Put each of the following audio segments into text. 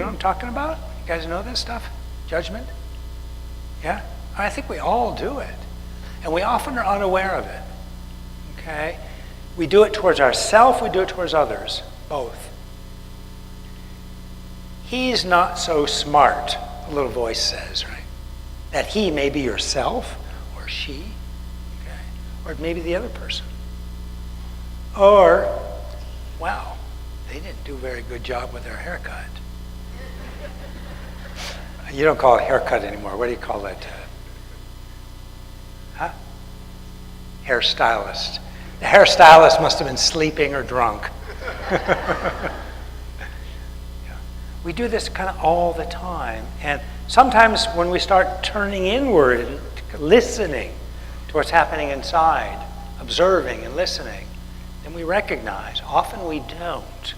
know what I'm talking about? You guys know this stuff? Judgment? Yeah? I think we all do it. And we often are unaware of it. Okay? We do it towards ourselves, we do it towards others. Both. He's not so smart, a little voice says, right? That he may be yourself, or she, okay? Or maybe the other person. Or, wow, they didn't do a very good job with their haircut. You don't call it haircut anymore. What do you call it? Hairstylist. The hairstylist must have been sleeping or drunk. We do this kind of all the time. And sometimes when we start turning inward and listening to what's happening inside, observing and listening, then we recognize. Often we don't.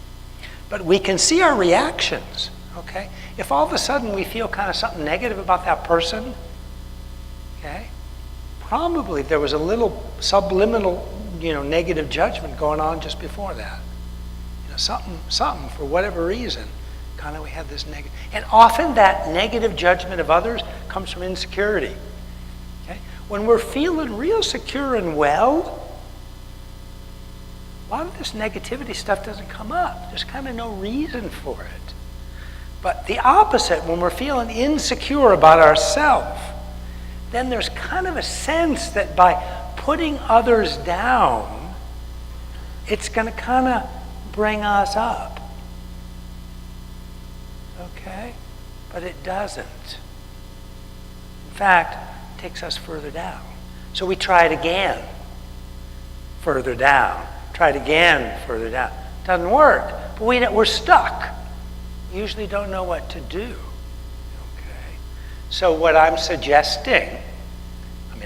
But we can see our reactions, okay? If all of a sudden we feel kind of something negative about that person, okay, probably there was a little subliminal, negative judgment going on just before that. Something for whatever reason, kind of we had this negative. And often that negative judgment of others comes from insecurity. Okay? When we're feeling real secure and well, a lot of this negativity stuff doesn't come up. There's kind of no reason for it. But the opposite, when we're feeling insecure about ourselves, then there's kind of a sense that by putting others down, it's going to kind of bring us up. Okay? But it doesn't. In fact, it takes us further down. So we try it again. Further down. Try it again, further down. Doesn't work. But we're stuck. We usually don't know what to do. Okay? So what I'm suggesting,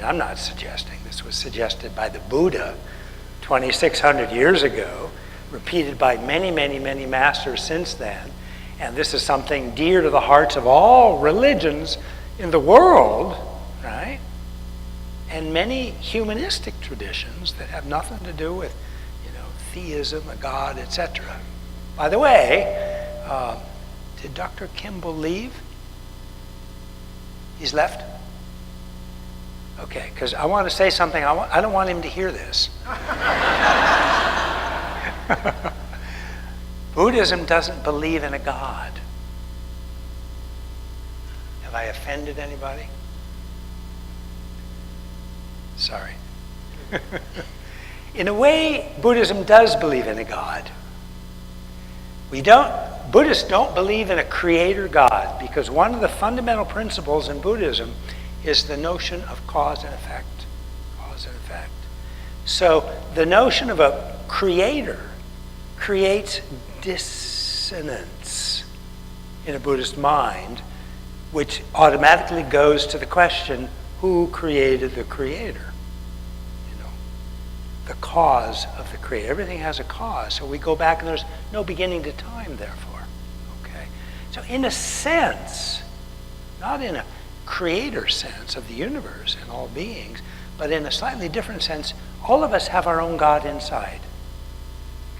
I'm not suggesting, this was suggested by the Buddha 2,600 years ago, repeated by many, many, many masters since then, and this is something dear to the hearts of all religions in the world, right? And many humanistic traditions that have nothing to do with, theism, a God, etc. By the way, did Dr. Kimball leave? He's left? Okay, because I want to say something. I don't want him to hear this. Buddhism doesn't believe in a God. Have I offended anybody? Sorry. In a way, Buddhism does believe in a God. Buddhists don't believe in a creator God, because one of the fundamental principles in Buddhism is the notion of cause and effect. Cause and effect. So the notion of a creator creates dissonance in a Buddhist mind, which automatically goes to the question, who created the creator? The cause of the creator. Everything has a cause. So we go back and there's no beginning to time, therefore. Okay? So in a sense, not in a creator sense of the universe and all beings, but in a slightly different sense, all of us have our own God inside.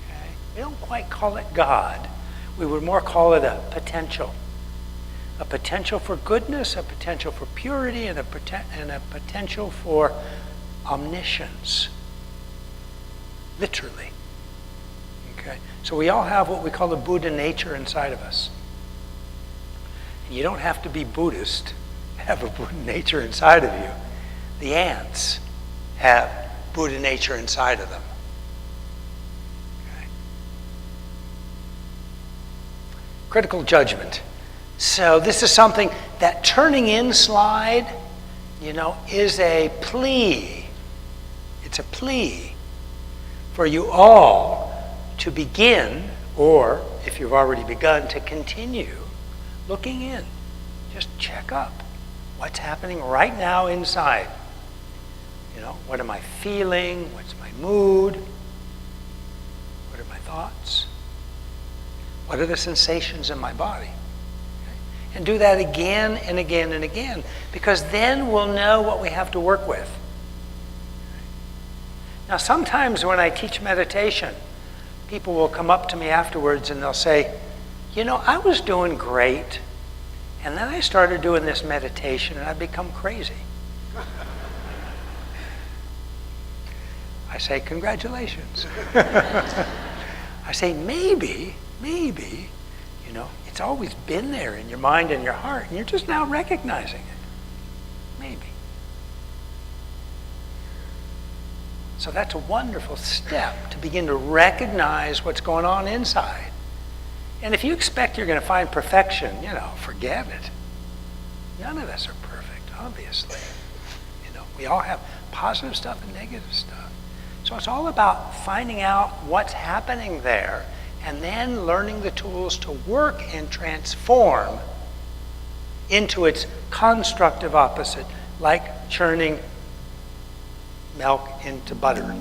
Okay? We don't quite call it God. We would more call it a potential. A potential for goodness, a potential for purity, and a potential for omniscience. Literally. Okay? So we all have what we call the Buddha nature inside of us. And you don't have to be Buddhist to have a Buddha nature inside of you. The ants have Buddha nature inside of them. Okay? Critical judgment. So this is something that turning in slide, is a plea. It's a plea for you all to begin, or if you've already begun, to continue looking in. Just check up. What's happening right now inside? What am I feeling? What's my mood? What are my thoughts? What are the sensations in my body? Okay? And do that again and again and again, because then we'll know what we have to work with. Now, sometimes when I teach meditation, people will come up to me afterwards and they'll say, you know, I was doing great, and then I started doing this meditation, and I've become crazy. I say, congratulations. I say, maybe, you know, it's always been there in your mind and your heart, and you're just now recognizing it. Maybe. So that's a wonderful step to begin to recognize what's going on inside. And if you expect you're going to find perfection, you know, forget it. None of us are perfect, obviously. You know, we all have positive stuff and negative stuff. So it's all about finding out what's happening there and then learning the tools to work and transform into its constructive opposite, like churning milk into butter.